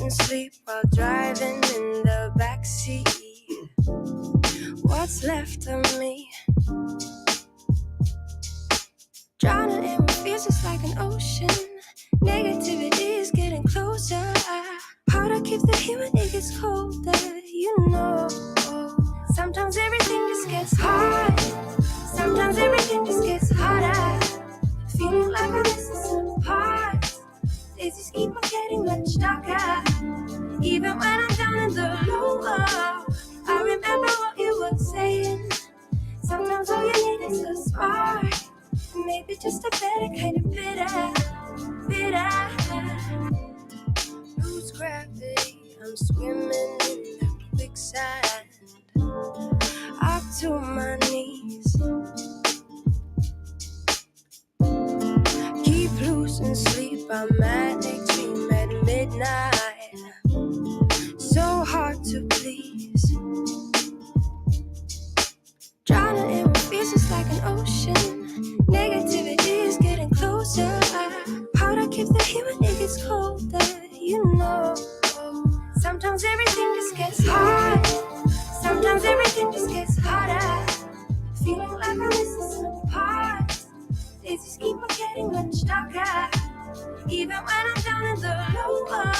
losing sleep while driving in the backseat. What's left of me? Drowning in what feels just like an ocean. Negativity is getting closer. Hard to keep the heat when it gets colder, you know. Sometimes everything just gets hard. Sometimes everything just gets harder. Feeling like I'm missing some parts. Days just keep on getting much darker. Even when I'm down in the lower, I remember what you were saying. Sometimes all you need is a spark. Maybe just a better kind of bitter. Lose gravity, I'm swimming in the quicksand. Up to my knees. Keep losing sleep, I'm manic dream at midnight. So hard to please. Drowning in what feels just like an ocean. Negativity is getting closer. Hard to keep the heat when it gets colder, you know. Sometimes everything just gets hard. Sometimes everything just gets harder. Feeling like I'm missing some parts. Days just keep on getting much darker. Even when I'm down in the lower,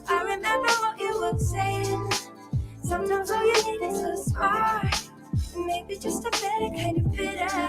I remember what you were saying. Sometimes all you need is a spark. Maybe just a better kind of bitter.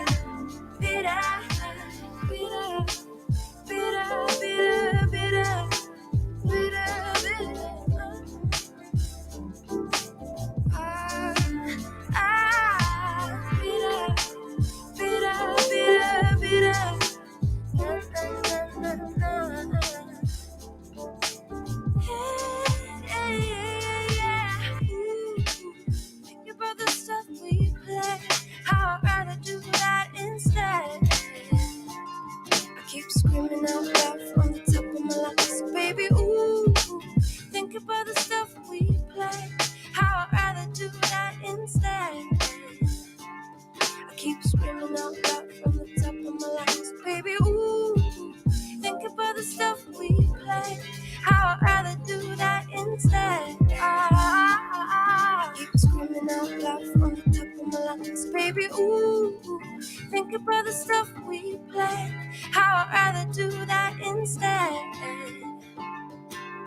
Think about the stuff we play. How I'd rather do that instead. I keep screaming out loud from the top of my lungs, baby, ooh. Think about the stuff we play. How I'd rather do that instead. I keep screaming out loud from the top of my lungs, baby, ooh. Think about the stuff we play. How I'd rather do that instead. I keep screaming out loud from the top of my lungs, baby, ooh. Think about the stuff we play. How I'd rather do that instead.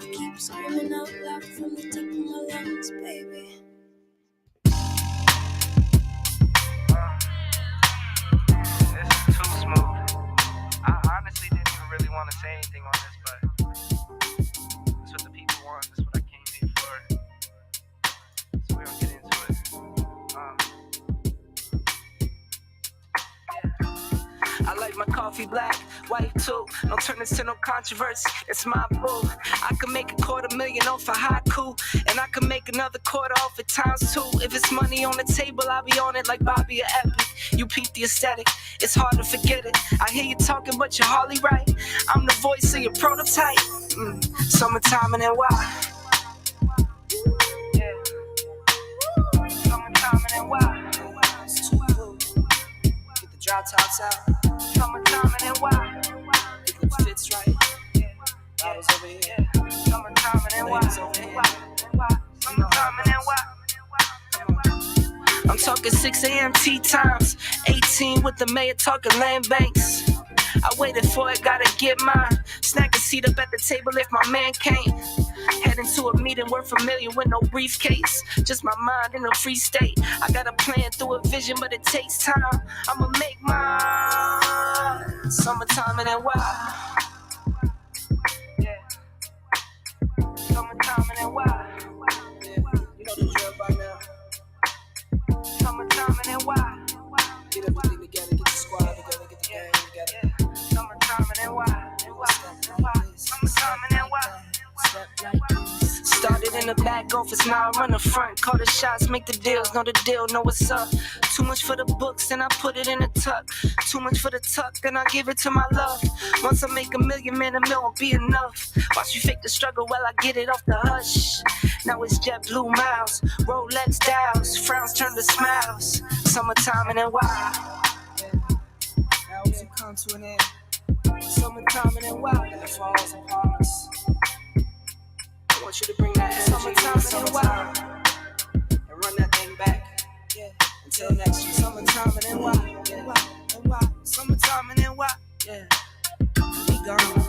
Keep screaming out loud from the top of my lungs, baby. This is too smooth. I honestly didn't even really want to say anything on this, but that's what the people want. That's what I came here for. So we're gonna get into it. I like my coffee black, white too. Don't turn this to no controversy. It's my boo. I can make $250,000 off a haiku, and I can make another quarter off it ×2. If it's money on the table, I'll be on it like Bobby or Epic. You peep the aesthetic, it's hard to forget it. I hear you talking, but you're hardly right. I'm the voice of your prototype. Summertime and NY. Yeah. Summertime and NY. It's too cool. Get the drop tops out. Summertime and NY. If it fits right. Bottles over here. Summertime and NY. Ladies over here. Summertime and NY. I'm talking 6 a.m. tea times. 18 with the mayor talking land banks. I waited for it, gotta get mine. Snag a seat up at the table if my man came. Heading to a meeting, we're familiar with no briefcase. Just my mind in a free state. I got a plan through a vision, but it takes time. I'ma make mine. Summertime and NY. Yeah. Summertime and NY. Yeah, you know the drill by now. Summertime and NY. Get everything together, get the squad together, get the gang together. Summertime and NY. Summertime and NY. Started in the back office, now I run the front. Call the shots, make the deals, know the deal, know what's up. Too much for the books, then I put it in a tuck. Too much for the tuck, then I give it to my love. Once I make $1 million, man, $1 million won't be enough. Watch you fake the struggle while I get it off the hush. Now it's jet blue miles, Rolex dials, frowns turn to smiles. Summertime and NY. Now as you come to an end, summertime and NY, and it falls upon us. I want want you to bring that energy summertime and run that thing back. Yeah. Until next year. Summertime and then why? Yeah. And why? Summertime and then why? Yeah. Be gone.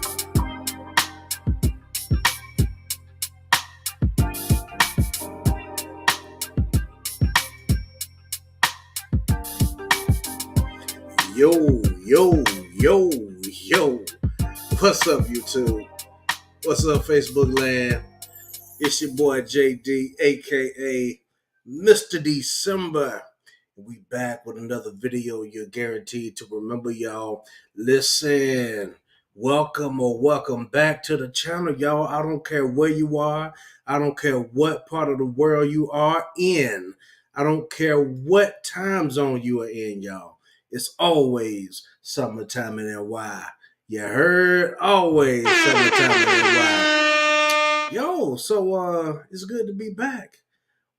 Yo, yo, yo, yo. What's up, YouTube? What's up, Facebook land? It's your boy JD, aka Mr. December. We back with another video you're guaranteed to remember, y'all. Listen, welcome back to the channel, y'all. I don't care where you are. I don't care what part of the world you are in. I don't care what time zone you are in, y'all. It's always summertime in NY. You heard? Always summertime in NY. Yo, so it's good to be back.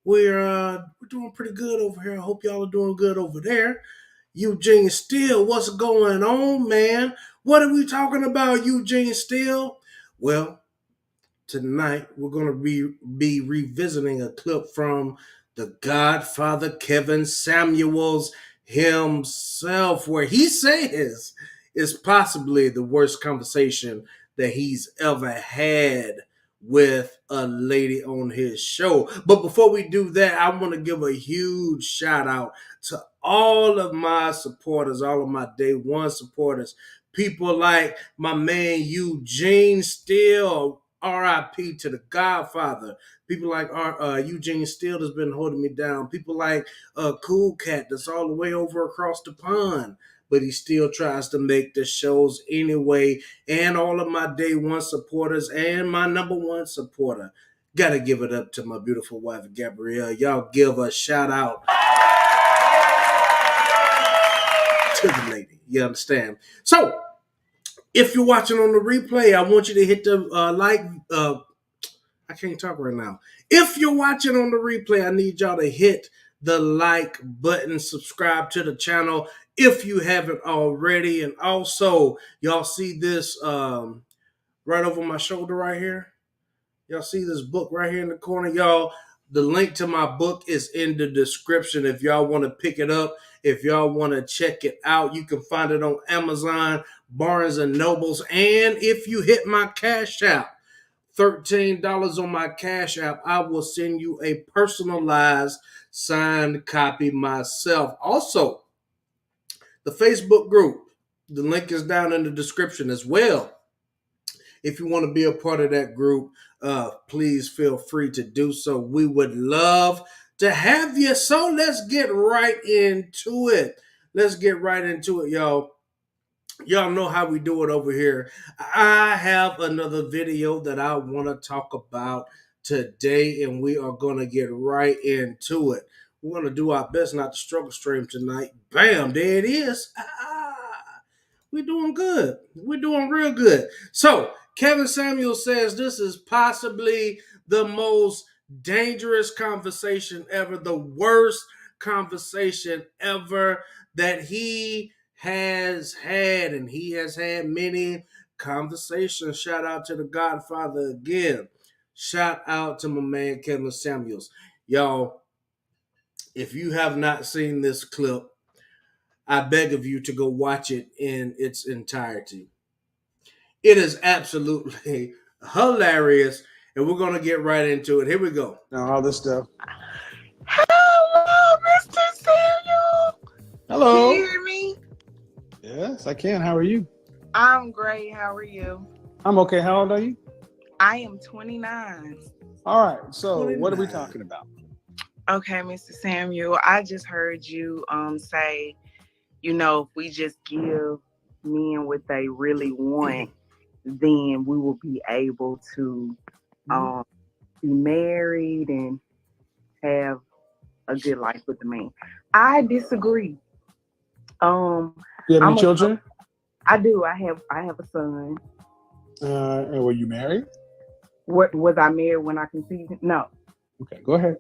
We're doing pretty good over here. I hope y'all are doing good over there. Eugene Steele, what's going on, man? What are we talking about, Eugene Steele? Well, tonight we're going to be revisiting a clip from the Godfather Kevin Samuels himself, where he says is possibly the worst conversation that he's ever had with a lady on his show. But before we do that, I want to give a huge shout out to all of my supporters, all of my day one supporters, people like my man Eugene Steele, RIP to the Godfather. People like Eugene Steele has been holding me down. People like Cool Cat that's all the way over across the pond, but he still tries to make the shows anyway. And all of my day one supporters and my number one supporter. Gotta give it up to my beautiful wife, Gabrielle. Y'all give a shout out to the lady. You understand? So, if you're watching on the replay, I want you to hit the like. I can't talk right now. If you're watching on the replay, I need y'all to hit the like button, subscribe to the channel if you haven't already. And also, y'all see this right over my shoulder right here? Y'all see this book right here in the corner? Y'all, the link to my book is in the description. If y'all want to pick it up, if y'all want to check it out, you can find it on Amazon, Barnes and Nobles. And if you hit my Cash App, $13 on my Cash App, I will send you a personalized signed copy myself. Also, the Facebook group, the link is down in the description as well. If you want to be a part of that group, please feel free to do so. We would love to have you. So let's get right into it. Let's get right into it, y'all. Y'all know how we do it over here. I have another video that I want to talk about today, and we are going to get right into it. We're going to do our best not to struggle stream tonight. Bam, there it is. We're doing good. We're doing real good. So, Kevin Samuel says this is possibly the most dangerous conversation ever, the worst conversation ever that he has had, and he has had many conversations. Shout out to the Godfather again. Shout out to my man Kevin Samuels. Y'all, if you have not seen this clip, I beg of you to go watch it in its entirety. It is absolutely hilarious, and we're going to get right into it. Here we go. Now, all this stuff. Hello, Mr. Samuel. Hello. Can you hear me? Yes, I can. How are you? I'm great. How are you? I'm okay. How old are you? I am 29. All right. So, 29. What are we talking about? Okay, Mr. Samuel, I just heard you say, if we just give men what they really want, then we will be able to be married and have a good life with the man. I disagree. You have any children? I do. I have a son. And were you married? What was I married when I conceived? No. Okay, go ahead.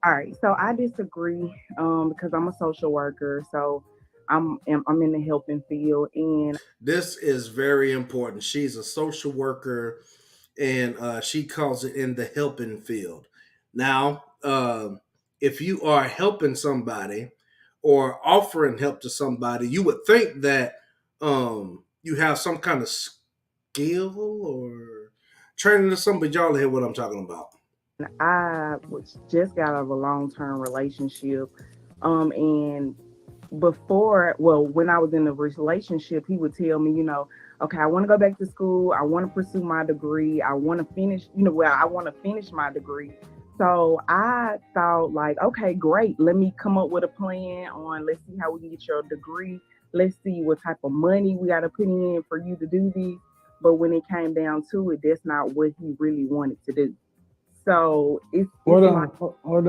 All right. So I disagree because I'm a social worker. So I'm in the helping field, and This is very important. She's a social worker and she calls it in the helping field. Now, if you are helping somebody or offering help to somebody, you would think that you have some kind of skill or training or something. But y'all hear what I'm talking about. I was just got out of a long-term relationship, and before, well, when I was in the relationship, he would tell me, okay, I want to go back to school. I want to pursue my degree. I want to finish, I want to finish my degree. So I thought, like, okay, great. Let me come up with a plan on, let's see how we can get your degree. Let's see what type of money we got to put in for you to do this. But when it came down to it, that's not what he really wanted to do. So Hold it's on, like, hold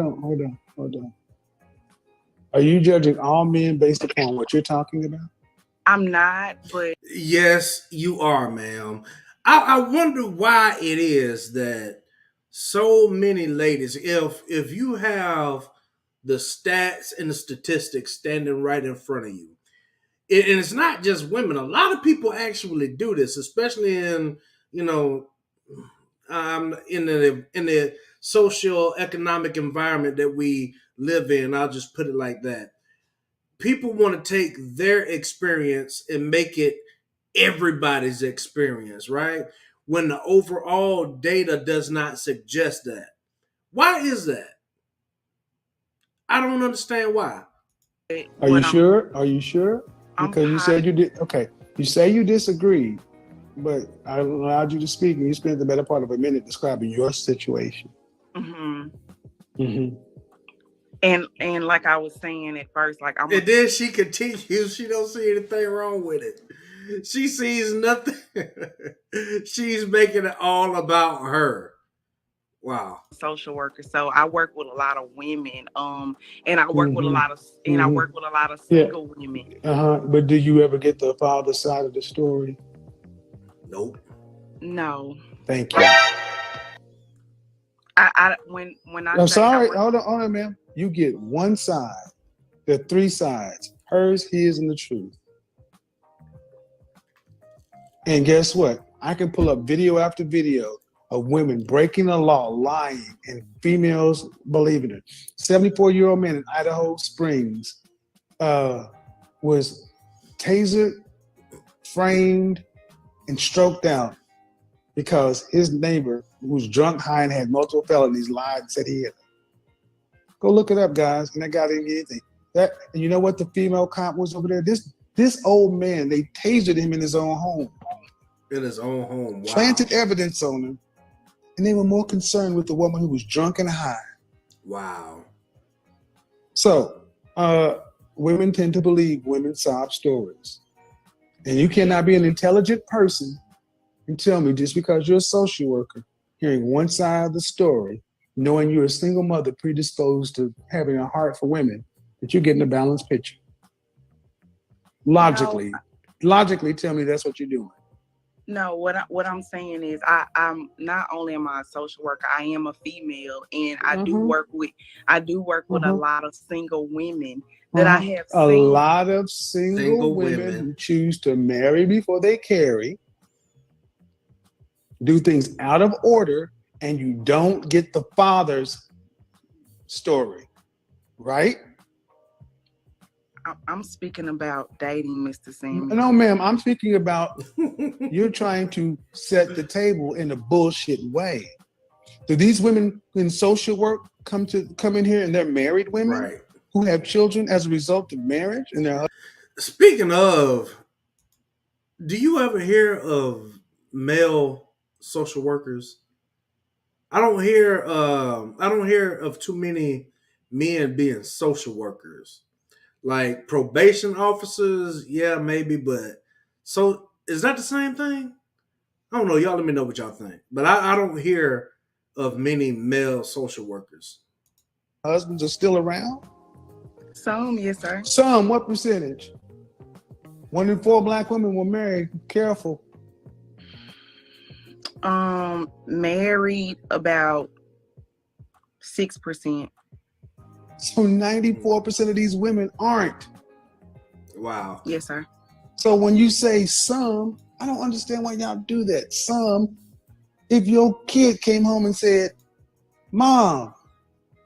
on. Are you judging all men based upon what you're talking about? I'm not, but Yes, you are, ma'am. I wonder why it is that so many ladies, if you have the stats and the statistics standing right in front of you, and it's not just women. A lot of people actually do this, especially in you know in the social economic environment that we live in. I'll just put it like that. People want to take their experience and make it everybody's experience, right? When the overall data does not suggest that. Why is that? I don't understand why. Are you what sure? Are you sure? I'm Because you said you did. Okay, you say you disagreed, but I allowed you to speak, and you spent the better part of a minute describing your situation. hmm Mm-hmm. and like I was saying at first, like And then she continues. She don't see anything wrong with it. She sees nothing. She's making it all about her. Wow. social worker, so I work with a lot of women, and I work with a Mm-hmm. lot of and I work with a lot of Yeah. single women. But do you ever get the father side of the story? Nope. No, Thank you. I when I I'm say I sorry. work, Hold on, ma'am. You get one side. There are three sides: hers, his, and the truth. And guess what? I can pull up video after video of women breaking the law, lying, and females believing it. 74-year-old man in Idaho Springs was tasered, framed, and stroked out because his neighbor, who was drunk, high, and had multiple felonies, lied and said he had. Go look it up, guys. And that guy didn't get anything. And you know what? The female cop was over there. This old man, they tasered him in his own home. In his own home. Wow. Planted evidence on him, and they were more concerned with the woman who was drunk and high. Wow. So, women tend to believe women's sob stories. And you cannot be an intelligent person and tell me just because you're a social worker, hearing one side of the story, knowing you're a single mother predisposed to having a heart for women, that you're getting a balanced picture. Logically tell me that's what you're doing. No, what I'm saying is I'm not only am I a social worker, I am a female, and I do work with a lot of single women that I have a seen. lot of single women who choose to marry before they carry, do things out of order, and you don't get the father's story, right? I'm speaking about dating, Mr. Samuel. No, ma'am, I'm speaking about you're trying to set the table in a bullshit way. Do these women in social work come in here and they're married women who have children as a result of marriage? And they're Speaking of, do you ever hear of male social workers? I don't hear of too many men being social workers. Like probation officers, yeah, maybe, but so is that the same thing? I don't know. Y'all let me know what y'all think. But I don't hear of many male social workers. husbands are still around? Some, yes, sir. Some, what percentage? 1 in 4 black women were married. Careful. Married about 6%. So 94% of these women aren't. Wow. Yes, sir. So when you say some, I don't understand why y'all do that. Some, If your kid came home and said, Mom,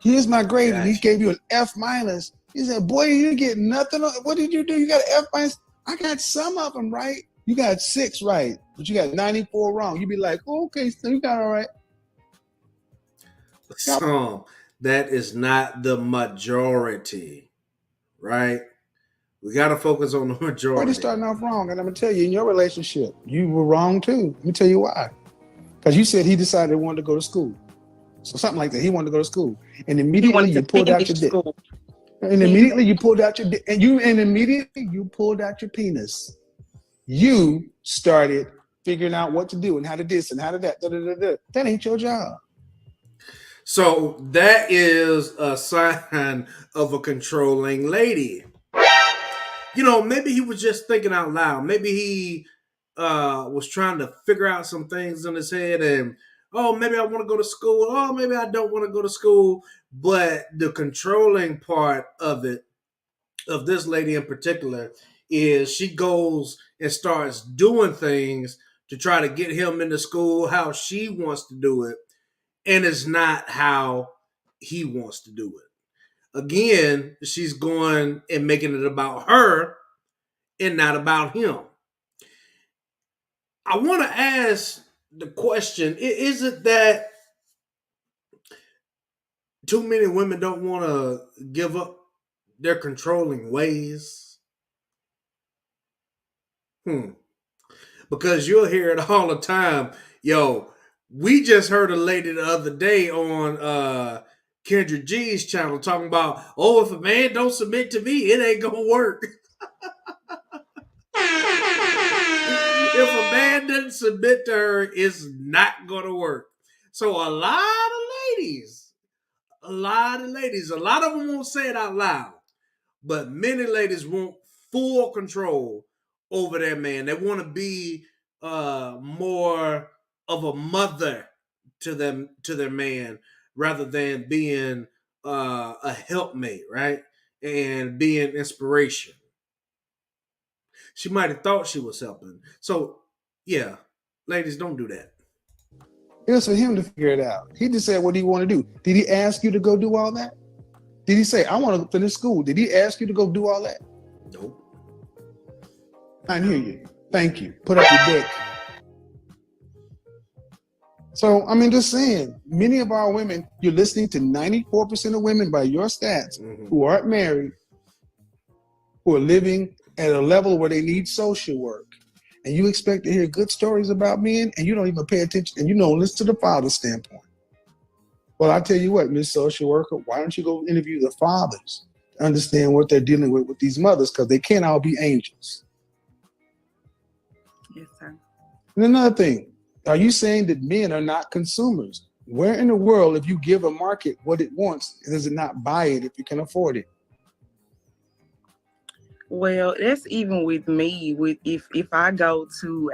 here's my grade, and he Gotcha. gave you an F minus, you said, boy, you get nothing. What did you do? You got an F minus? I got some of them right. You got 6 right, but you got 94 wrong. You'd be like, oh, okay, so you got all right. Some. That is not the majority, right? We got to focus on the Already majority. starting off wrong. And I'm going to tell you, in your relationship, you were wrong too. Let me tell you why. Because you said he decided he wanted to go to school. So something like that. He wanted to go to school. And He immediately wanted you to pulled out finish your dick. school. And immediately you pulled out your dick. And immediately you pulled out your penis. You started figuring out what to do and how to this and how to that. That ain't your job. So that is a sign of a controlling lady. Maybe he was just thinking out loud. Maybe he was trying to figure out some things in his head and, oh, maybe I want to go to school. Oh, maybe I don't want to go to school. But the controlling part of it, of this lady in particular, is she goes and starts doing things to try to get him into school how she wants to do it, and it's not how he wants to do it. Again, she's going and making it about her and not about him. I want to ask the question, is it that too many women don't want to give up their controlling ways? Because you'll hear it all the time. Yo, we just heard a lady the other day on Kendra G's channel talking about, oh, if a man don't submit to me, it ain't gonna work. If a man doesn't submit to her, it's not gonna work. So a lot of ladies, a lot of them won't say it out loud, but many ladies want full control over their man. They want to be more of a mother to their man rather than being a helpmate, right? And being inspiration. She might have thought she was helping. So yeah, ladies, don't do that. It was for him to figure it out. He just said, what do you want to do? Did he ask you to go do all that? Did he say, I want to finish school? Did he ask you to go do all that? Nope. I hear you. Thank you. Put up your dick. So, just saying, many of our women, you're listening to 94% of women by your stats who aren't married, who are living at a level where they need social work. And you expect to hear good stories about men, and you don't even pay attention, and you don't listen to the father's standpoint. Well, I tell you what, Miss Social Worker, why don't you go interview the fathers to understand what they're dealing with these mothers, because they can't all be angels. Yes, sir. And another thing, are you saying that men are not consumers? Where in the world, if you give a market what it wants, does it not buy it if you can afford it? Well, that's even with me. With if I go to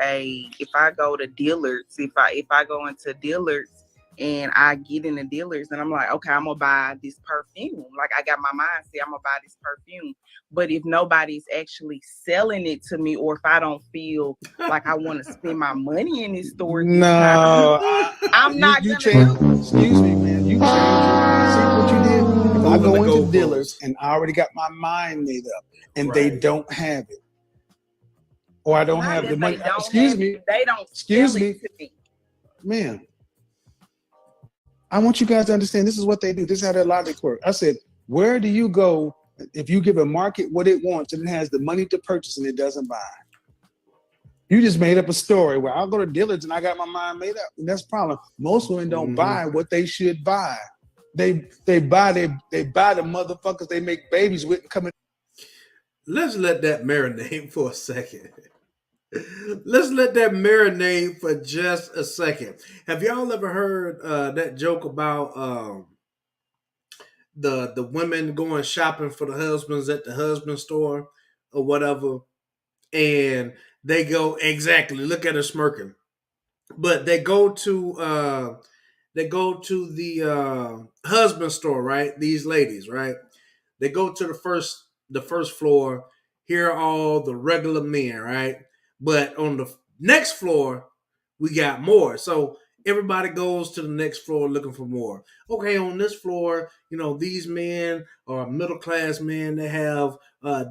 Dillard's, if I go into Dillard's and I get in the Dillard's and I'm like, okay, I'm gonna buy this perfume. Like I got my mind set, I'm gonna buy this perfume. But if nobody's actually selling it to me, or if I don't feel like I want to spend my money in this store this time, No, I'm not you gonna changed. do it. Excuse me, man. You changed it. See what you did? If I Moving the go into goalposts. Dillard's and I already got my mind made up, and they Right. don't have it, or I don't Not have that the money. they don't Excuse have me. it, they don't Excuse sell me, it to me. ma'am. I want you guys to understand this is what they do. This is how their logic works. I said, where do you go if you give a market what it wants and it has the money to purchase and it doesn't buy? You just made up a story where I'll go to Dillard's and I got my mind made up. And that's the problem. Most women don't buy what they should buy. They buy the motherfuckers they make babies with and come in. Let's let that marinate for a second. Let's let that marinate for just a second. Have y'all ever heard that joke about the women going shopping for the husbands at the husband store or whatever, and they go exactly. Look at her smirking, but they go to the husband store, right? These ladies, right? They go to the first floor. Here are all the regular men, right? But on the next floor, we got more. So Everybody goes to the next floor looking for more. Okay, on this floor, these men are middle class men. They have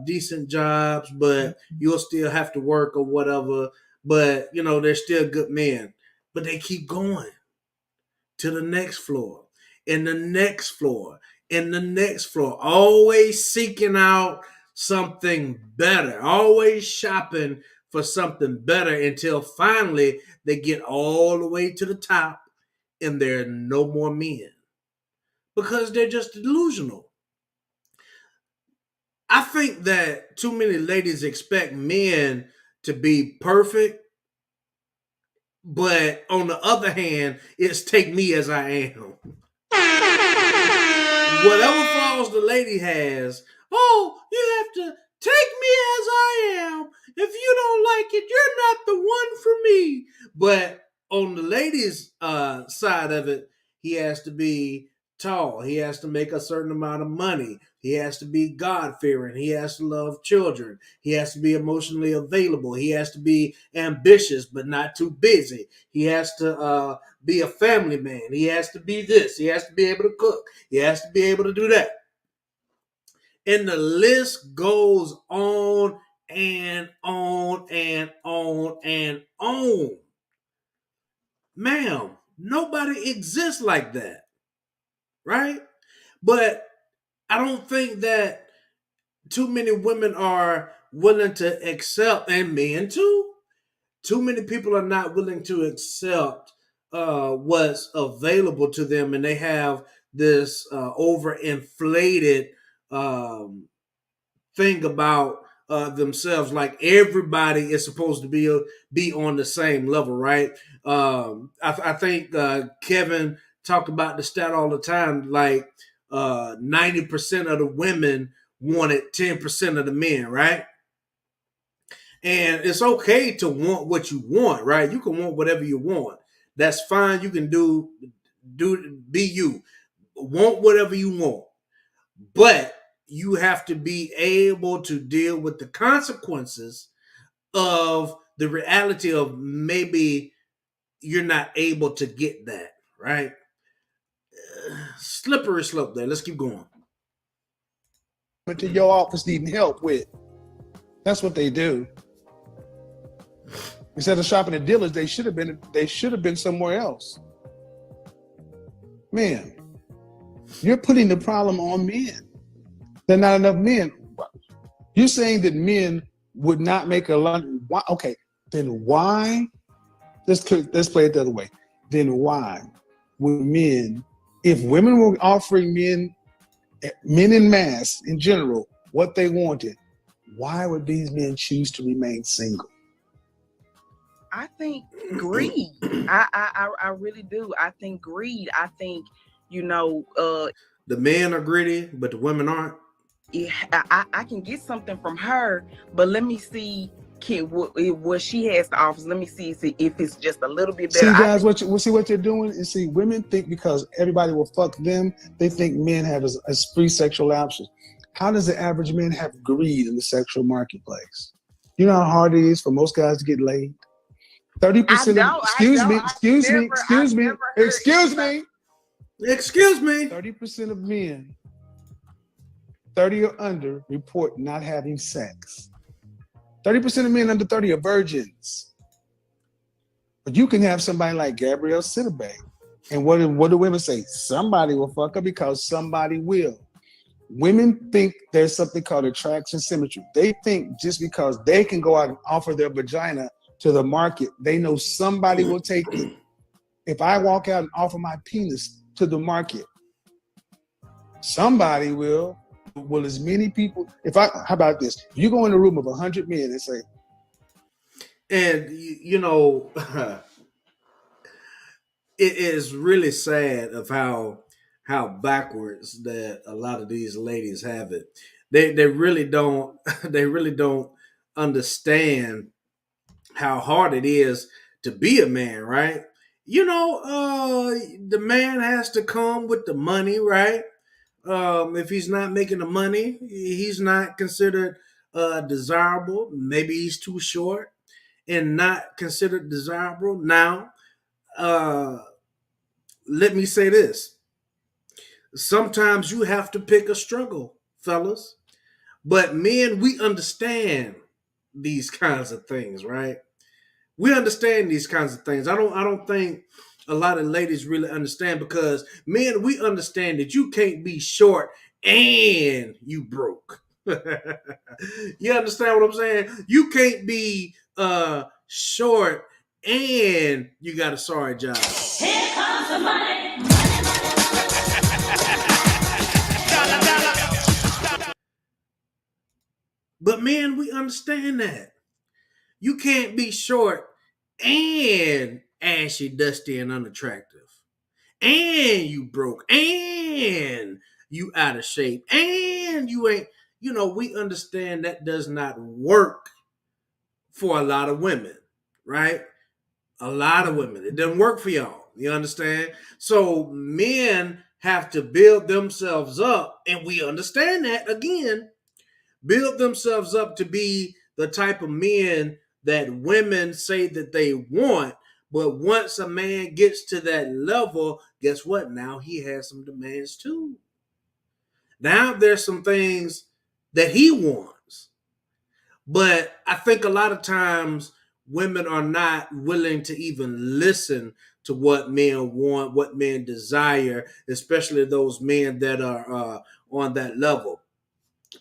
decent jobs, but you'll still have to work or whatever. But they're still good men. But they keep going to the next floor, and the next floor, and the next floor, always seeking out something better, always shopping for something better until finally they get all the way to the top and there are no more men because they're just delusional. I think that too many ladies expect men to be perfect, but on the other hand, it's take me as I am. Whatever flaws the lady has, oh, you have to take me as I am. If you don't like it, you're not the one for me. But on the lady's side of it, he has to be tall. He has to make a certain amount of money. He has to be God fearing. He has to love children. He has to be emotionally available. He has to be ambitious but not too busy. He has to be a family man. He has to be this. He has to be able to cook. He has to be able to do that. And the list goes on and on and on and on. Ma'am, nobody exists like that, right? But I don't think that too many women are willing to accept, and men too. Too many people are not willing to accept what's available to them, and they have this overinflated um, thing about themselves. Like everybody is supposed to be on the same level, right? I think Kevin talked about the stat all the time. Like 90% of the women wanted 10% of the men, right? And it's okay to want what you want, right? You can want whatever you want. That's fine. You can be you. Want whatever you want. But you have to be able to deal with the consequences of the reality of maybe you're not able to get that, right? Slippery slope there. Let's keep going. To your office needing help with. That's what they do. Instead of shopping at dealers, they should have been somewhere else. Man, you're putting the problem on men. There are not enough men. You're saying that men would not make a lot. Okay, then why? Let's play it the other way. Then why would men, if women were offering men in mass in general, what they wanted, why would these men choose to remain single? I think greed. I really do. I think greed. I think, the men are greedy, but the women aren't. I can get something from her, but let me see what she has to offer. Let me see if it's just a little bit better. See, guys, what you're doing is, see, women think because everybody will fuck them, they think men have as free sexual options. How does the average man have greed in the sexual marketplace? You know how hard it is for most guys to get laid? 30%. Excuse me. 30% of men 30 or under report not having sex. 30% of men under 30 are virgins. But you can have somebody like Gabrielle Sidibe. And what do women say? Somebody will fuck her because somebody will. Women think there's something called attraction symmetry. They think just because they can go out and offer their vagina to the market, they know somebody will take it. If I walk out and offer my penis to the market, somebody will. Will as many people, how about this? You go in a room of 100 men and say, and it is really sad of how backwards that a lot of these ladies have it. They really don't they really don't understand how hard it is to be a man, right? The man has to come with the money, right? If he's not making the money, he's not considered desirable. Maybe he's too short and not considered desirable. Now, uh, let me say this. Sometimes you have to pick a struggle, fellas. But men, we understand these kinds of things, right? We understand these kinds of things. I don't think a lot of ladies really understand because men, we understand that you can't be short and you broke. You understand what I'm saying? You can't be short and you got a sorry job. Here comes the money. But men, we understand that. You can't be short and ashy, dusty, and unattractive. And you broke. And you out of shape. And you ain't, we understand that does not work for a lot of women, right? A lot of women. It doesn't work for y'all. You understand? So men have to build themselves up, and we understand that again, build themselves up to be the type of men that women say that they want. But once a man gets to that level, guess what? Now he has some demands too. Now there's some things that he wants. But I think a lot of times women are not willing to even listen to what men want, what men desire, especially those men that are on that level.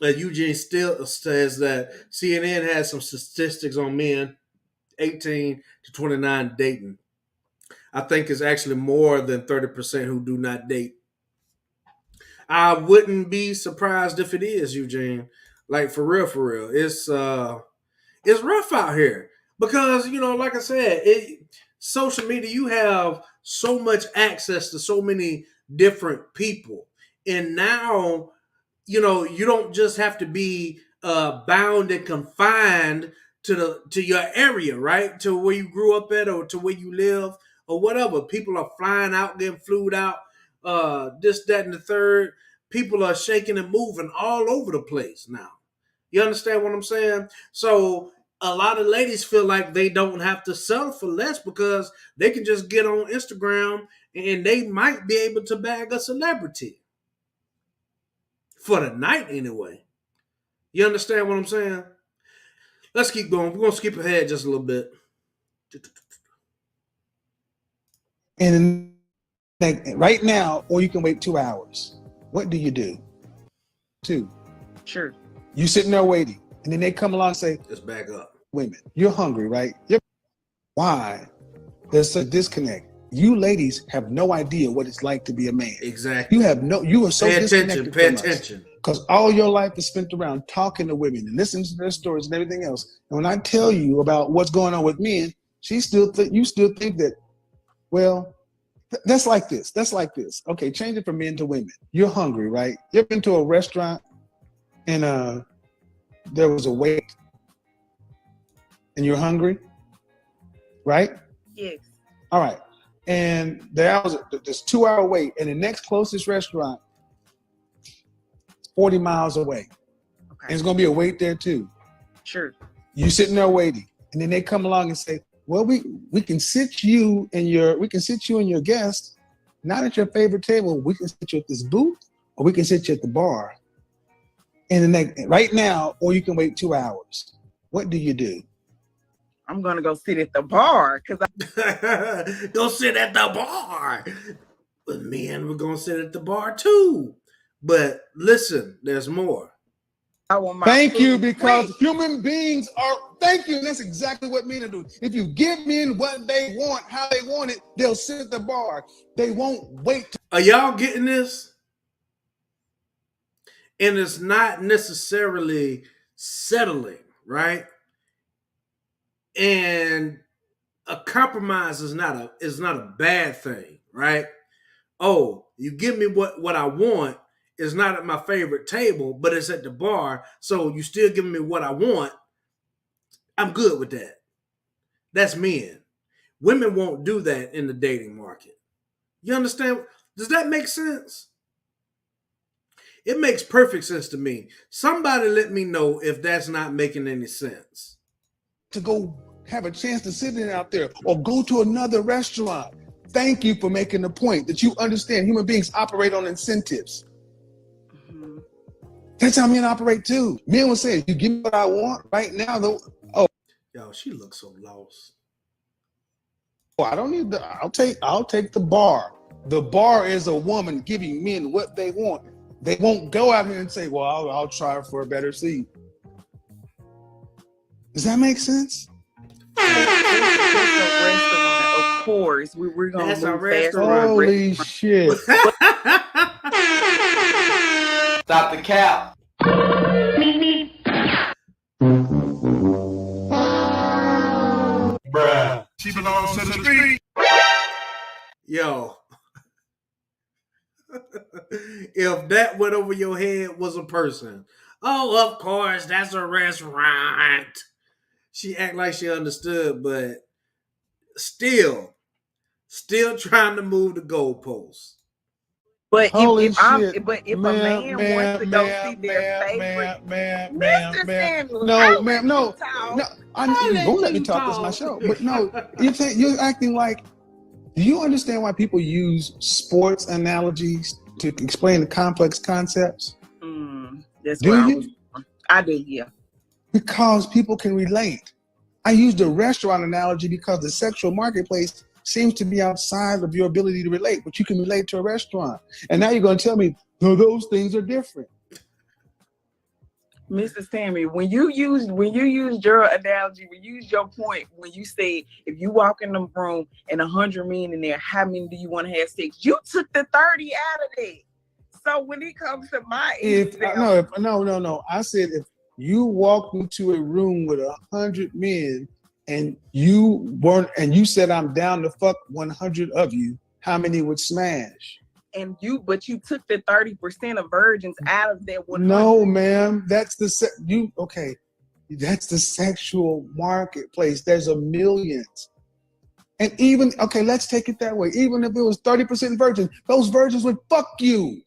Eugene still says that CNN has some statistics on men 18 to 29 dating. I think it's actually more than 30% who do not date. I wouldn't be surprised if it is, Eugene. Like for real, for real. It's rough out here because like I said, social media, you have so much access to so many different people, and now you don't just have to be bound and confined to your area, right? To where you grew up at or to where you live or whatever. People are flying out, getting flued out, this, that, and the third. People are shaking and moving all over the place now. You understand what I'm saying? So a lot of ladies feel like they don't have to settle for less because they can just get on Instagram and they might be able to bag a celebrity for the night anyway. You understand what I'm saying? Let's keep going. We're gonna skip ahead just a little bit. And like right now, or you can wait 2 hours. What do you do? Two. Sure. You sitting there waiting, and then they come along and say, Let's back up. "Women, you're hungry, right? Why? There's a disconnect. You ladies have no idea what it's like to be a man. Exactly. You are so Pay disconnected attention. Pay from us. attention. Because all your life is spent around talking to women and listening to their stories and everything else. And when I tell you about what's going on with men, you still think that, well, that's like this. That's like this. Okay, change it from men to women. You're hungry, right? You ever been to a restaurant and there was a wait and you're hungry, right? Yes. All right. And there was this 2-hour wait, and the next closest restaurant 40 miles away. Okay. And it's gonna be a wait there too. Sure. You sitting there waiting, and then they come along and say, "Well, we can sit you and your guest not at your favorite table. We can sit you at this booth, or we can sit you at the bar. And then right now, or you can wait 2 hours. What do you do?" I'm gonna go sit at the bar because Go sit at the bar. But men, we're gonna sit at the bar too. But listen, there's more. I want my Thank food you, because quick. human beings are. Thank you. That's exactly what men do. If you give men what they want, how they want it, they'll sit at the bar. They won't wait. Are y'all getting this? And it's not necessarily settling, right? And a compromise is not a bad thing, right? Oh, you give me what I want. It's not at my favorite table, but it's at the bar. So you still giving me what I want. I'm good with that. That's men. Women won't do that in the dating market. You understand? Does that make sense? It makes perfect sense to me. Somebody let me know if that's not making any sense. To go have a chance to sit in out there or go to another restaurant. Thank you for making the point that you understand human beings operate on incentives. Mhm. That's how men operate too. Men will say, "You give me what I want right now." Yo, she looks so lost. I don't need the. I'll take the bar. The bar is a woman giving men what they want. They won't go out here and say, "Well, I'll try for a better seat." Does that make sense? That's a restaurant, of course. We're gonna That's a move fast through the restaurant. Holy shit! Stop the cap. Bruh. She belongs to the street. Yo, if that went over your head was a person. Oh, of course, that's a restaurant. She act like she understood, but still trying to move the goalposts. But Holy shit, if a ma'am, man wants to ma'am, go see ma'am, their ma'am, favorite ma'am, ma'am, ma'am, Mr. ma'am. Samuel, No, I'll ma'am, let you no, talk. no. I You won't let let me you talk. This is my talk. show. But no, you're acting like. Do you understand why people use sports analogies to explain the complex concepts? That's Do where you? I do, yeah. Because people can relate. I used a restaurant analogy because the sexual marketplace seems to be outside of your ability to relate, but you can relate to a restaurant. And now you're going to tell me, no, those things are different. Mr. Sammy, when you used your analogy, when you used your point, when you said if you walk in the room and 100 men in there, how many do you want to have sex? You took the 30 out of it. So when it comes to my No. I said if you walked into a room with 100 men and you said I'm down to fuck 100 of you, how many would smash? But you took the 30% of virgins out of that 100. No, ma'am. That's the sexual marketplace. There's a millions. And even let's take it that way. Even if it was 30% virgins, those virgins would fuck you.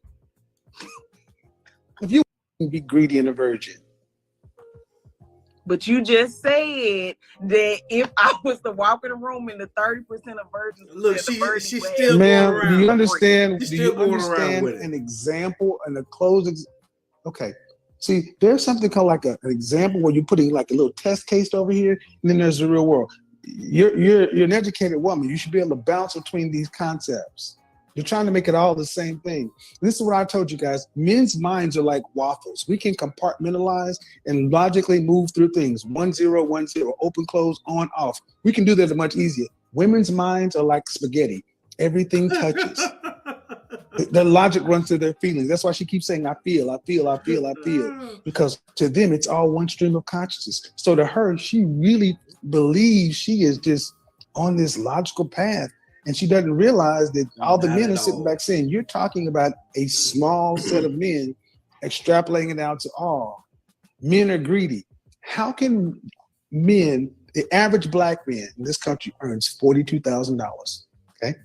If you be greedy and a virgin. But you just said that if I was to walk in the room and the 30% of virgins, Look, she's still going ma'am, around. do you understand? She's Do still you going around understand with it. an example and a close? Okay. See, there's something called like an example where you're putting like a little test case over here, and then there's the real world. You're an educated woman. You should be able to bounce between these concepts. You're trying to make it all the same thing. This is what I told you guys. Men's minds are like waffles. We can compartmentalize and logically move through things. 1 0 1 0, open, close, on, off. We can do that much easier. Women's minds are like spaghetti. Everything touches. Their logic runs through their feelings. That's why she keeps saying, I feel. Because to them, it's all one stream of consciousness. So to her, she really believes she is just on this logical path. And she doesn't realize that all the men are sitting back saying, you're talking about a small set of men extrapolating it out to all. Men are greedy. How can men, the average black man in this country earns $42,000? Okay.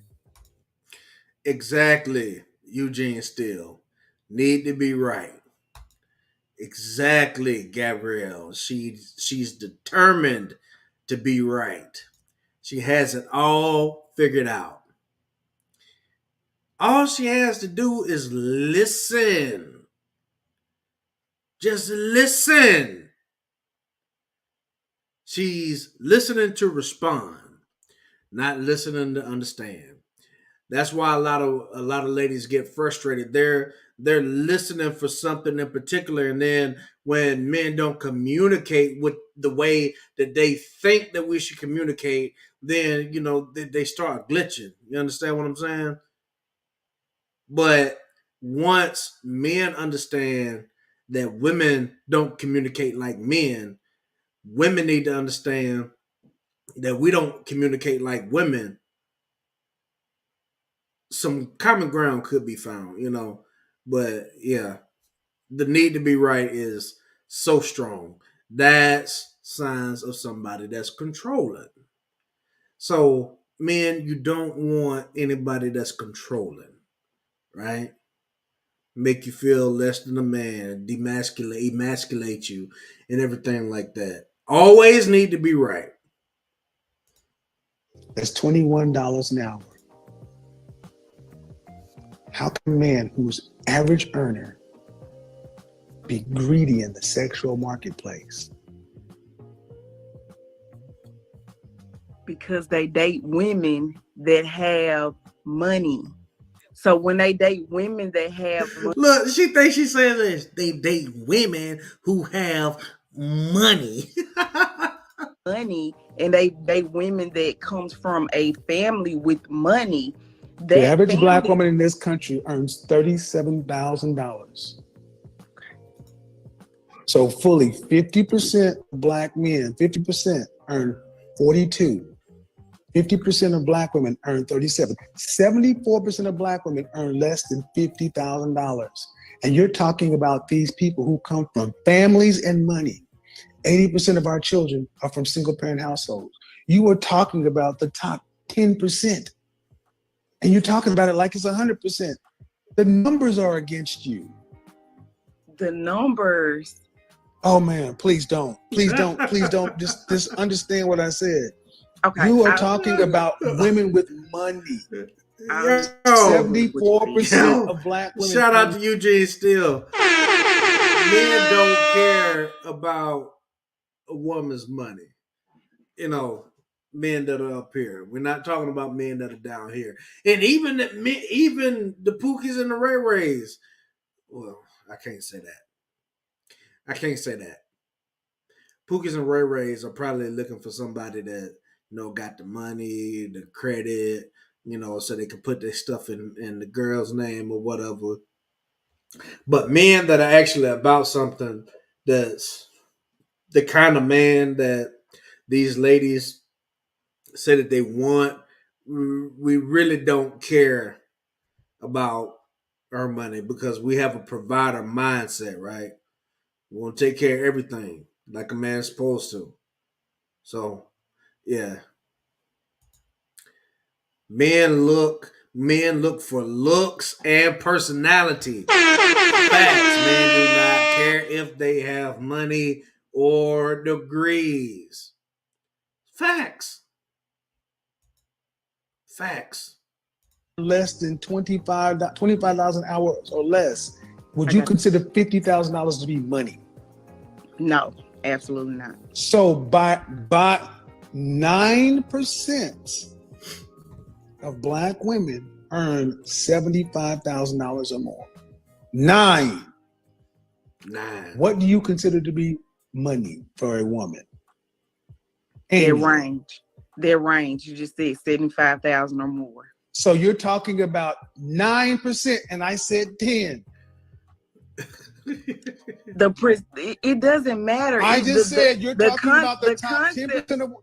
Exactly, Eugene Steele. Need to be right. Exactly, Gabrielle. She's determined to be right. She has it all figured out. All she has to do is listen. Just listen. She's listening to respond, not listening to understand. That's why a lot of ladies get frustrated. They're listening for something in particular, and then when men don't communicate with the way that they think that we should communicate, then they start glitching. You understand what I'm saying? But once men understand that women don't communicate like men, women need to understand that we don't communicate like women. Some common ground could be found. But yeah, the need to be right is so strong. That's signs of somebody that's controlling. So, men, you don't want anybody that's controlling, right? Make you feel less than a man, emasculate you, and everything like that. Always need to be right. That's $21 an hour. How can a man who's average earner be greedy in the sexual marketplace? Because they date women that have money. So when they date women that have Look, she thinks she says this. They date women who have money. money, and they date women that comes from a family with money, The that average black family, woman in this country earns $37,000. So fully 50% of black men, 50% earn 42. 50% of black women earn 37. 74% of black women earn less than $50,000. And you're talking about these people who come from families and money. 80% of our children are from single parent households. You are talking about the top 10%. And you're talking about it like it's 100%. The numbers are against you. the numbers. Oh man, please don't. Please don't. Please don't. Just understand what I said. Okay, You are I talking understood. about women with money. I Yo, understood what you 74% said. of black women. shout out to Eugene Steele. Men don't care about a woman's money. You know, men that are up here. We're not talking about men that are down here. And even even the Pookies and the Ray Rays. Well, I can't say that. I can't say that. Pookies and Ray Rays are probably looking for somebody that got the money, the credit, so they can put their stuff in the girl's name or whatever. But men that are actually about something, that's the kind of man that these ladies say that they want, we really don't care about our money because we have a provider mindset, right? We want to take care of everything like a man's supposed to. So, yeah. Men look for looks and personality. Facts. Men do not care if they have money or degrees. Facts. Facts. Less than 25,000 hours or less, would you consider $50,000 to be money? No, absolutely not. So by 9% of black women earn $75,000 or more. 9. What do you consider to be money for a woman? Their range. You just said 75,000 or more. So you're talking about 9%, and I said 10. It doesn't matter. I just said you're talking about the top 10% of.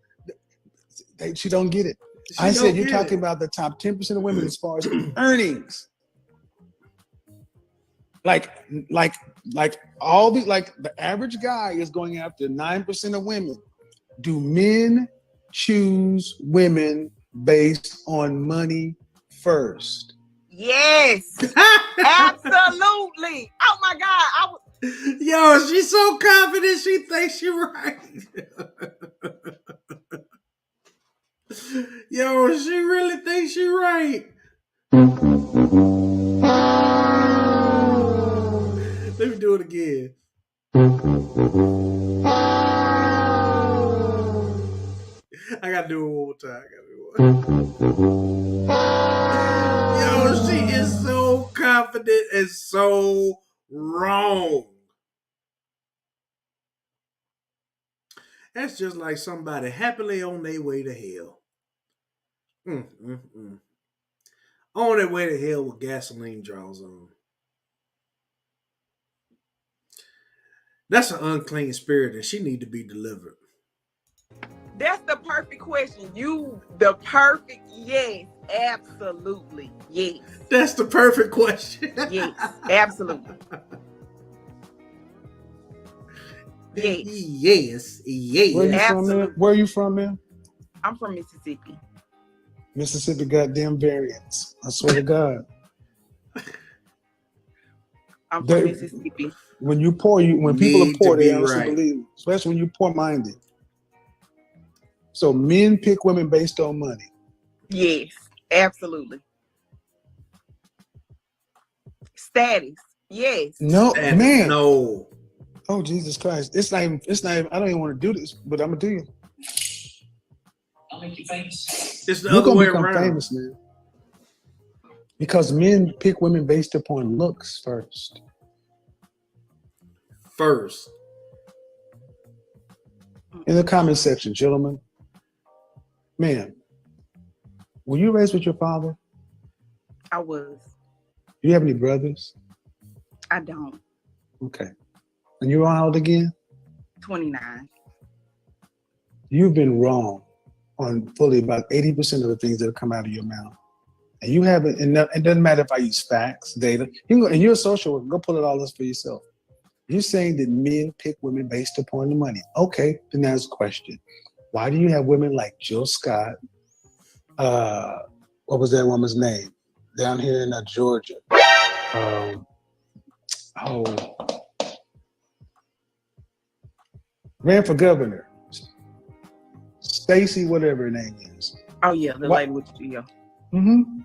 She don't get it. I said you're talking about the top 10% of women as far as earnings. Like all the average guy is going after 9% of women. Do men choose women based on money first? Yes, absolutely. Oh my God, Yo, she's so confident she thinks she's right. Yo, she really thinks she's right. Let me do it again. I gotta do it one more time. Yo, she is so confident and so wrong. That's just like somebody happily on their way to hell. On their way to hell with gasoline draws on. That's an unclean spirit, and she need to be delivered. That's the perfect question. Yes, absolutely. Yes. That's the perfect question. Yes, absolutely. Yes. Yes. Where are you from, man? I'm from Mississippi. Mississippi goddamn variants. I swear to God. I'm from Mississippi. When people are poor, they honestly believe, especially when you're poor-minded. So men pick women based on money. Yes, absolutely. Status. Yes. No, Status. man. No. Oh, Jesus Christ. It's not even, I don't even want to do this, but I'm going to do you. It's the You're other going way to become around. famous, man. Because men pick women based upon looks first. First. In the comment section, gentlemen, man, were you raised with your father? I was. Do you have any brothers? I don't. Okay. And you're how old again? 29. You've been wrong on fully about 80% of the things that have come out of your mouth. And you haven't, and it doesn't matter if I use facts, data. You can go, and you're a social worker, go pull it all this for yourself. You're saying that men pick women based upon the money. Okay, then there's a question. Why do you have women like Jill Scott? What was that woman's name? Down here in Georgia. Ran for governor. Stacy, whatever her name is. Oh yeah, the lady with you. Mm-hmm.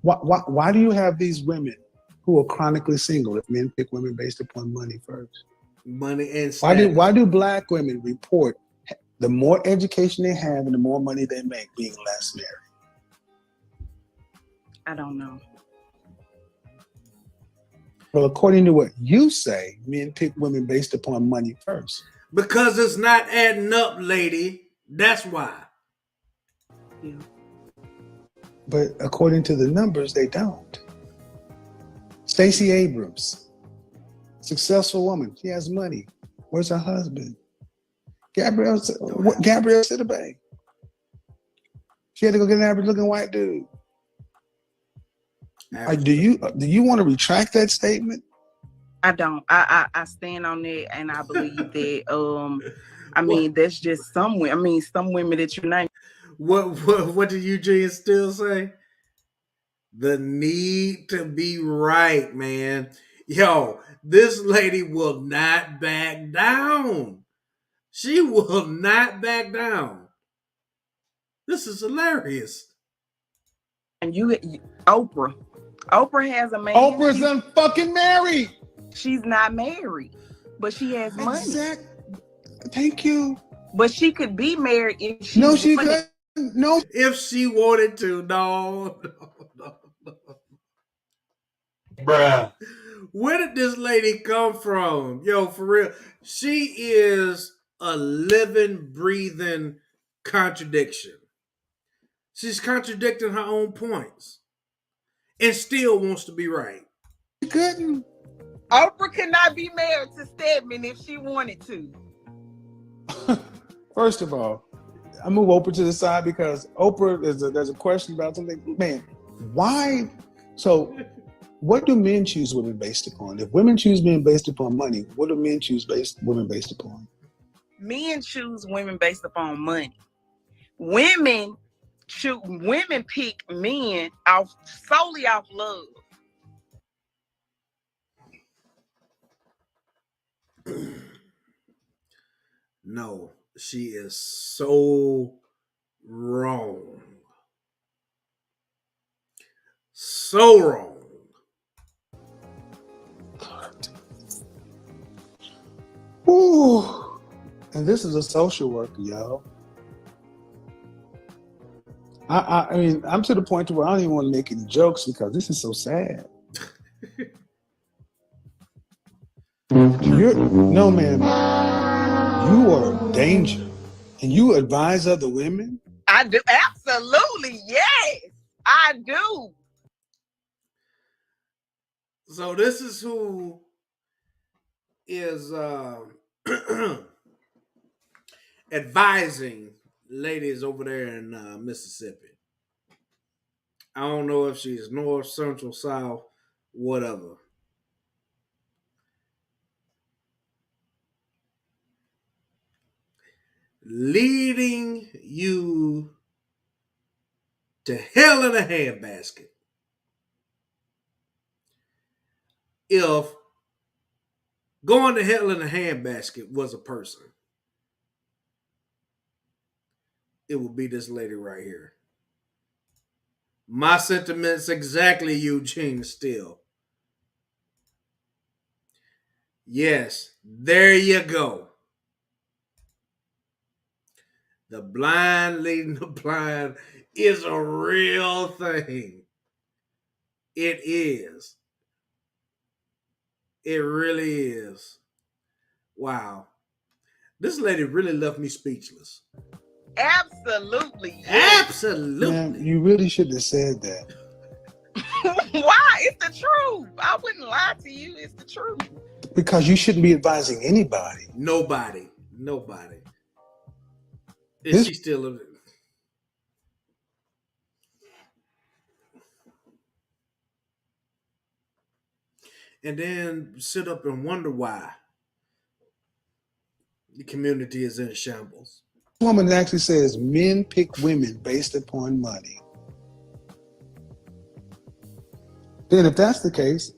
Why do you have these women who are chronically single if men pick women based upon money first? Money and status. Why do black women report the more education they have and the more money they make being less married? I don't know. Well, according to what you say, men pick women based upon money first. Because it's not adding up, lady. That's why. Yeah. But according to the numbers, they don't. Stacey Abrams, successful woman. She has money. Where's her husband? Gabrielle Sidibe. She had to go get an average-looking white dude. Do you want to retract that statement? I don't. I stand on it, and I believe that. I mean, that's just some women. I mean, some women that you name. What did Eugene still say? The need to be right, man. Yo, this lady will not back down. She will not back down. This is hilarious. And Oprah. Oprah has a man. Oprah's unfucking married. She's not married, but she has money. Exactly. Thank you. But she could be married if she. No, she couldn't. No. If she wanted to, no. Bruh. Where did this lady come from? Yo, for real. She is a living, breathing contradiction. She's contradicting her own points and still wants to be right. She couldn't. Oprah could not be married to Stedman if she wanted to. First of all, I move Oprah to the side because Oprah, there's a question about something. Man, why? So, what do men choose women based upon? If women choose men based upon money, what do men choose women based upon? Men choose women based upon money. Women pick men solely off love. No, she is so wrong. So wrong. Ooh. And this is a social worker, y'all. I mean, I'm to the point where I don't even want to make any jokes because this is so sad. No, man. You are a danger. And you advise other women? I do. Absolutely. Yes, I do. So this is who is advising ladies over there in Mississippi. I don't know if she's north, central, south, whatever. Leading you to hell in a handbasket. If going to hell in a handbasket was a person, it would be this lady right here. My sentiments exactly, Eugene Steele. Yes, there you go. The blind leading the blind is a real thing. It is. It really is. Wow. This lady really left me speechless. Absolutely, yes. Absolutely. Man, you really should have said that. Why? It's the truth. I wouldn't lie to you. It's the truth. Because you shouldn't be advising anybody. Nobody. Is This- she still living? And then sit up and wonder why the community is in shambles. This woman actually says men pick women based upon money. Then if that's the case,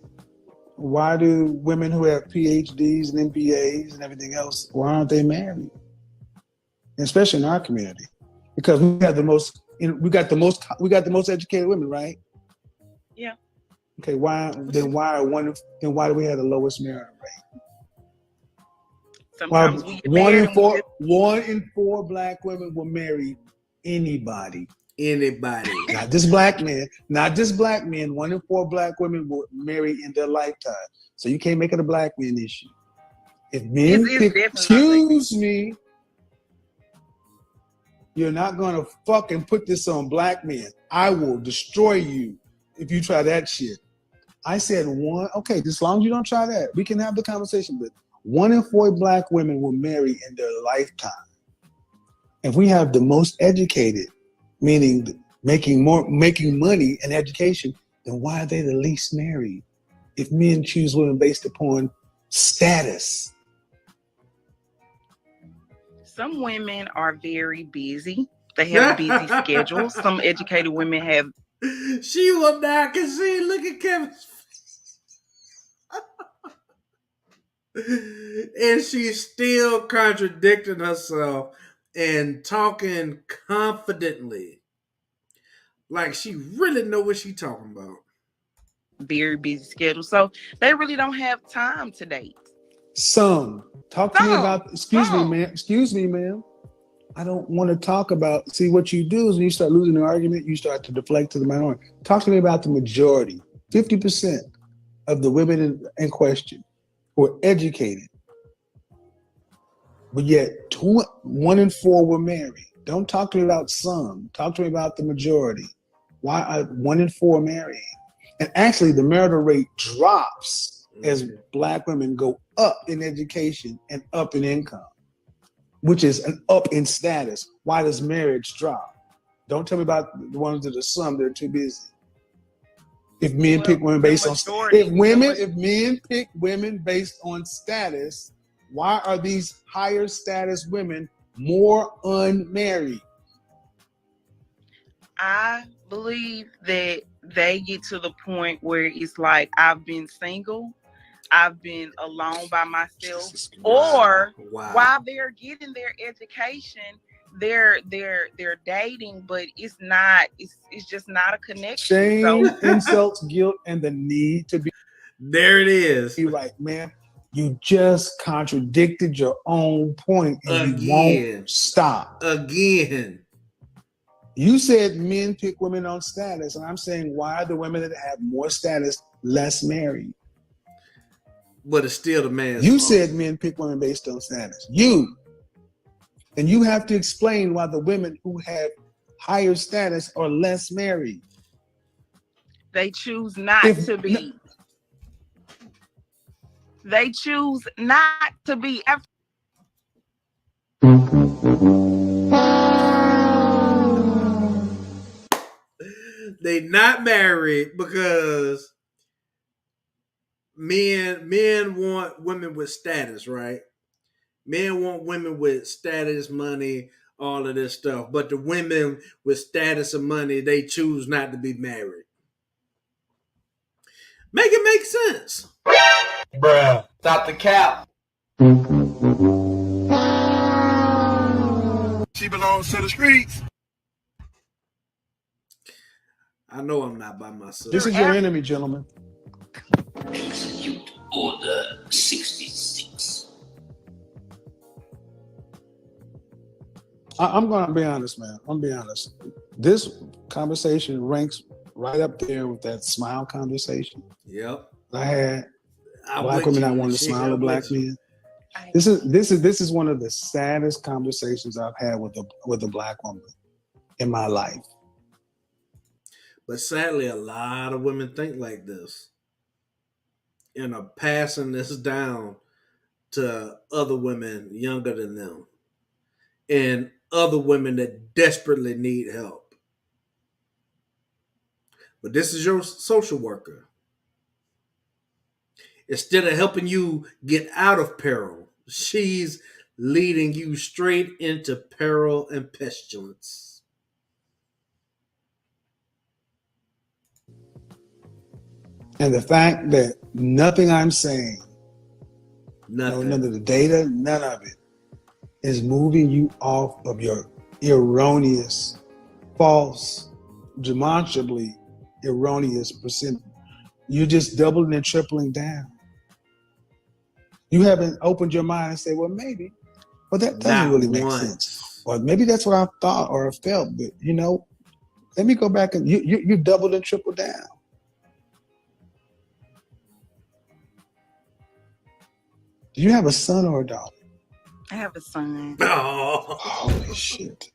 why do women who have PhDs and MBAs and everything else, why aren't they married? Especially in our community. Because we got the most educated women, right? Yeah. Okay, why do we have the lowest marriage rate? Sometimes we get One in four black women will marry anybody. Anybody. Not just black men. 1 in 4 black women will marry in their lifetime. So you can't make it a black man issue. If men excuse me, you're not gonna fucking put this on black men. I will destroy you if you try that shit. I said okay, as long as you don't try that, we can have the conversation, but 1 in 4 black women will marry in their lifetime. If we have the most educated, meaning making money and education, then why are they the least married? If men choose women based upon status. Some women are very busy. They have a busy schedule. Some educated women have. She will not concede. Look at Kevin's and she's still contradicting herself and talking confidently. Like she really know what she's talking about. Very busy schedule. So they really don't have time to date. Talk to me about, excuse me, ma'am. I don't want to talk about, see what you do is when you start losing an argument, you start to deflect to the minority. Talk to me about the majority. 50% of the women in question who are educated, but yet 1 in 4 were married. Don't talk to me about some. Talk to me about the majority. Why are 1 in 4 marrying? And actually, the marital rate drops as black women go up in education and up in income, which is an up in status. Why does marriage drop? Don't tell me about the ones that are some that are too busy. If men pick women based on if men pick women based on status, why are these higher status women more unmarried? I believe that they get to the point where it's like, I've been single, I've been alone by myself, or while they're getting their education, they're dating, but it's just not a connection. Shame, insults, guilt, and the need to be. There it is. You're like, man, you just contradicted your own point, and you won't stop. Again. You said men pick women on status, and I'm saying, why are the women that have more status less married? But it's still the man's You fault. said men pick women based on status. And you have to explain why the women who have higher status are less married. They choose not to be. They choose not to be. They not married because men want women with status, right? Men want women with status, money, all of this stuff. But the women with status and money, they choose not to be married. Make it make sense. Bruh. Stop the cap. She belongs to the streets. I know I'm not by myself. This is your enemy, gentlemen. Execute Order 66. I'm gonna be honest, man. I'm gonna be honest. This conversation ranks right up there with that smile conversation Yep. I had. I'm Black with women you, not wanting to Rashida. smile at I'm black with you. men. This is one of the saddest conversations I've had with a black woman in my life. But sadly, a lot of women think like this and are passing this down to other women younger than them and other women that desperately need help. But this is your social worker. Instead of helping you get out of peril, she's leading you straight into peril and pestilence. And the fact that nothing I'm saying, Nothing. none of the data, none of it, is moving you off of your erroneous, false, demonstrably erroneous percent. You're just doubling and tripling down. You haven't opened your mind and say, well, maybe, but that doesn't Not really make sense. once. Or maybe that's what I thought or felt, but let me go back and you doubled and tripled down. Do you have a son or a daughter? I have a son. Oh. Holy shit.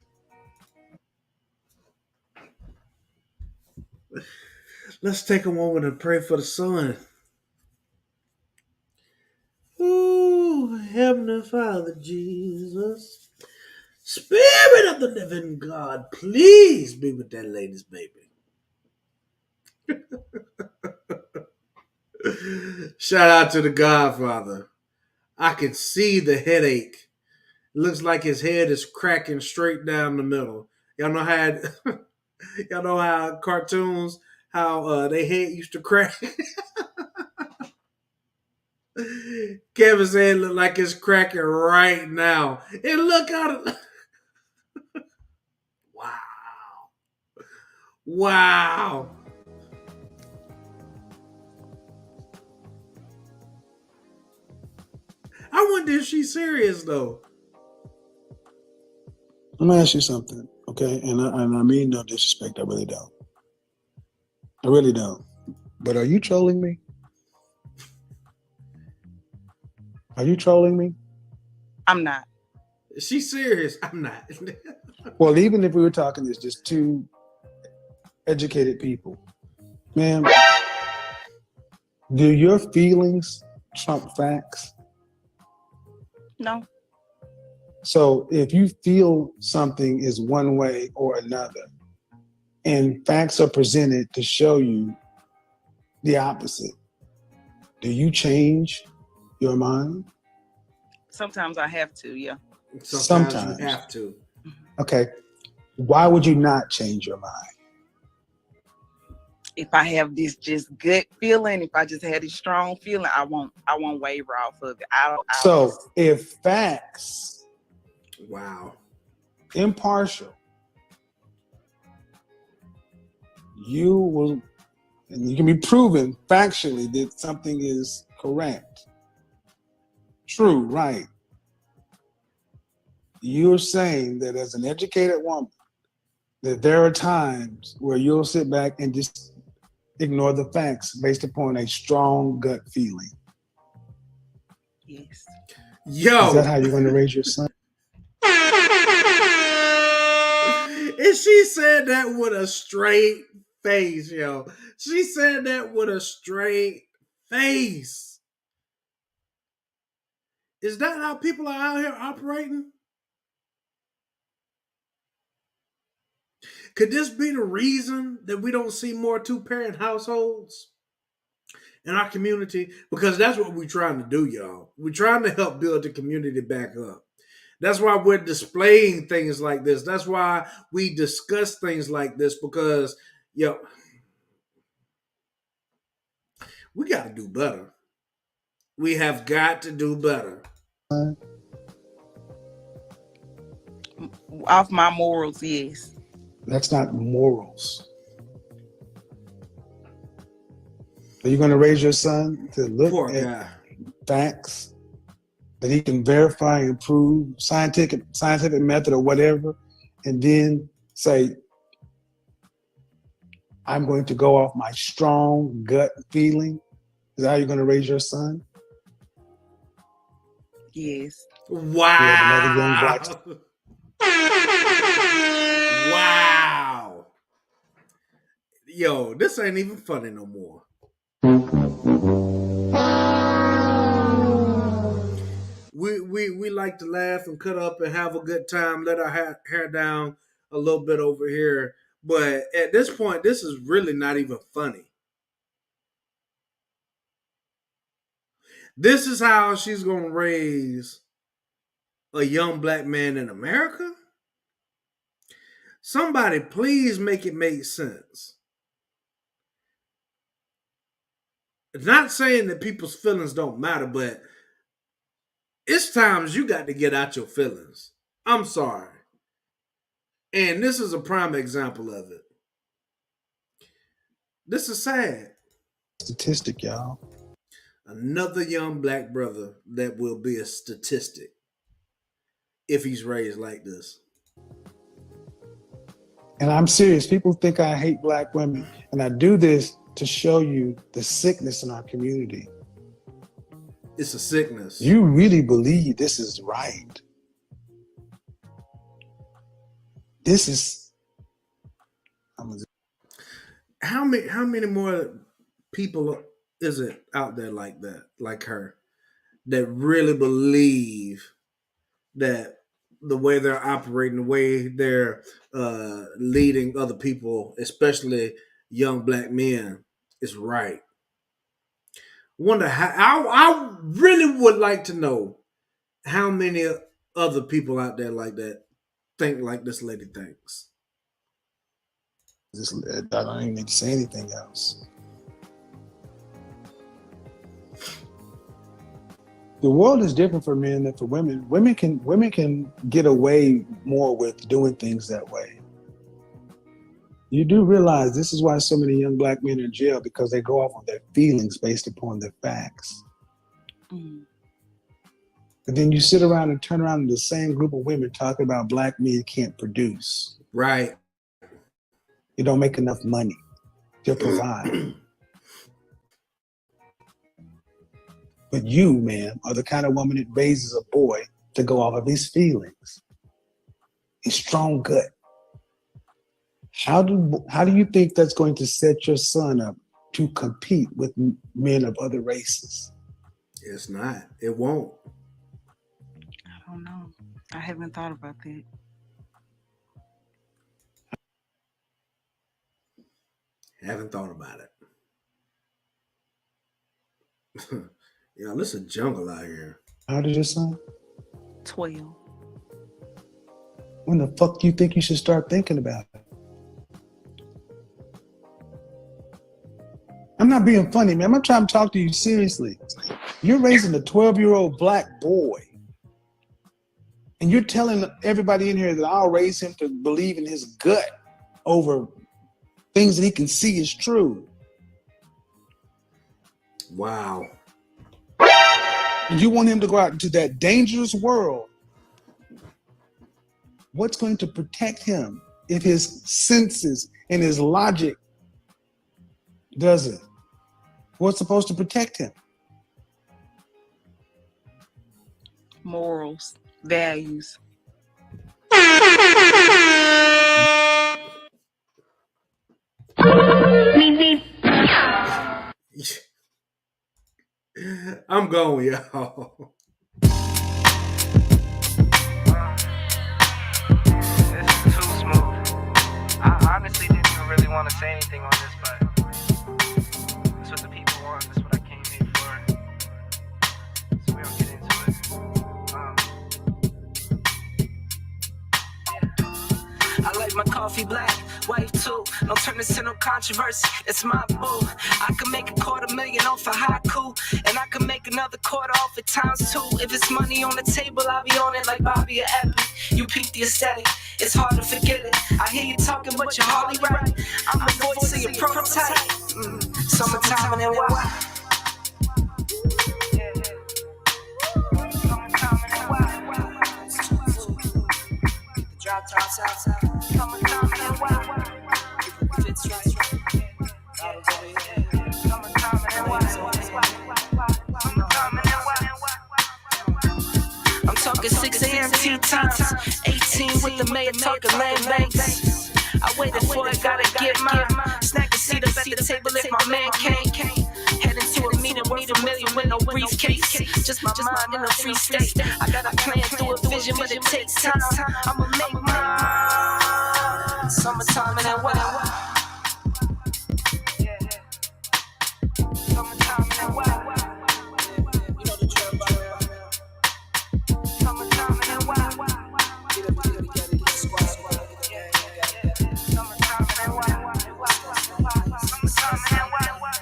Let's take a moment and pray for the son. Ooh, Heavenly Father Jesus, Spirit of the living God, please be with that lady's baby. Shout out to the Godfather. I can see the headache. It looks like his head is cracking straight down the middle. Y'all know how y'all know how cartoons how they head used to crack. Kevin's head look like it's cracking right now. And look out! Wow! Wow! I wonder if she's serious though. Let me ask you something, okay? And I mean no disrespect. I really don't. I really don't. But are you trolling me? Are you trolling me? I'm not. She's serious. I'm not. Well, even if we were talking as just two educated people, ma'am, do your feelings trump facts? No. So if you feel something is one way or another, and facts are presented to show you the opposite, do you change your mind? Sometimes I have to, yeah. Sometimes you have to. Okay. Why would you not change your mind? If I have this just gut feeling, if I just had this strong feeling, I won't waver off of it. So if facts, Wow, impartial, you will, and you can be proven factually that something is correct, true, right. You're saying that as an educated woman, that there are times where you'll sit back and just ignore the facts based upon a strong gut feeling. Yes. yo, Is that how you're going to raise your son? and she said that with a straight face, yo. She said that with a straight face. Is that how people are out here operating? Could this be the reason that we don't see more two-parent households in our community? Because that's what we're trying to do, y'all. We're trying to help build the community back up. That's why we're displaying things like this. That's why we discuss things like this, because, yo, we got to do better. We have got to do better. Off my morals, yes. That's not morals. Are you going to raise your son to look Poor at guy. facts that he can verify and prove scientific method or whatever, and then say, I'm going to go off my strong gut feeling? Is that how you're going to raise your son? Yes. Wow. You have another young black. Wow. Yo, this ain't even funny no more. We like to laugh and cut up and have a good time, let our hair down a little bit over here. But at this point, this is really not even funny. This is how she's going to raise a young black man in America? Somebody please make it make sense. Not saying that people's feelings don't matter, but it's times you got to get out your feelings. I'm sorry. And this is a prime example of it. This is sad. Statistic, y'all. Another young black brother that will be a statistic if he's raised like this. And I'm serious. People think I hate black women. And I do this to show you the sickness in our community. It's a sickness. You really believe this is right. This is... How many more people is it out there like that, like her, that really believe that the way they're operating, the way they're leading other people, especially young black men, is right? Wonder how. I really would like to know how many other people out there like that think like this lady thinks. I don't even need to say anything else. The world is different for men than for women. Women can get away more with doing things that way. You do realize this is why so many young black men are in jail, because they go off on their feelings based upon their facts. Mm. But then you sit around and turn around in the same group of women talking about black men can't produce. Right. You don't make enough money to provide. But you, ma'am, are the kind of woman that raises a boy to go off of his feelings, his strong gut. How do you think that's going to set your son up to compete with men of other races? It's not. It won't. I don't know. I haven't thought about that. Haven't thought about it. Yeah, this is a jungle out here. How old is your son? 12. When the fuck do you think you should start thinking about it? I'm not being funny, man. I'm trying to talk to you seriously. You're raising a 12-year-old black boy, and you're telling everybody in here that I'll raise him to believe in his gut over things that he can see is true. Wow. And you want him to go out into that dangerous world. What's going to protect him if his senses and his logic doesn't? What's supposed to protect him? Morals, values. I'm going, y'all. This is too smooth. I honestly didn't even really want to say anything on this, but that's what the people want. That's what I came here for. So we don't get into it. I like my coffee black, white too. Don't turn this into no controversy. It's my boo. I can make $250,000 off a haiku, and I can make another quarter off at times two. If it's money on the table, I'll be on it like Bobby or Epic. You peep the aesthetic, it's hard to forget it. I hear you talking, but you're hardly right. I'm the voice of your prototype. Summertime and then why? talking 6 a.m. tea times. 18 with the mayor talking land banks. I waited for it, gotta get mine. Snack a seat up at the table if my man came. Heading to a meeting worth $1 million with no briefcase. Just my mind in a free state. I got a plan through a vision, but it takes time. I'ma make mine. Summertime and that wild. Summertime and that wild. You know the drill, brother. Summertime and that wild. Get up together, get squad. Summertime and that wild. Summertime and that wild.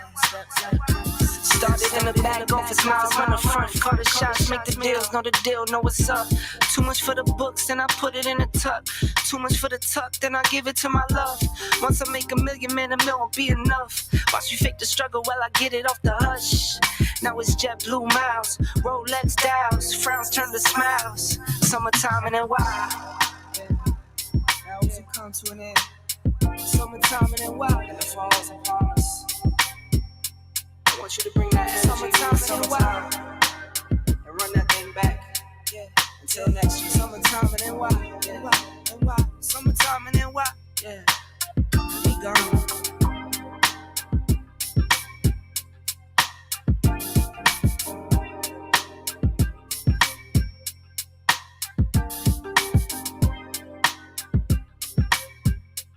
Started in the back office, now I run the front. Call the shots, make the deals, know the deal, know what's up. Too much for the books, then I put it in a tuck. Too much for the tuck, then I give it to my love. Once I make $1 million, man, $1 million won't be enough. Watch me fake the struggle while I get it off the hush. Now it's JetBlue miles, Rolex dials, frowns turn to smiles. Summertime and then wild. Now as you come to an end, summertime and then wild, and the falls upon us. I want you to bring that energy. Summertime and then wild.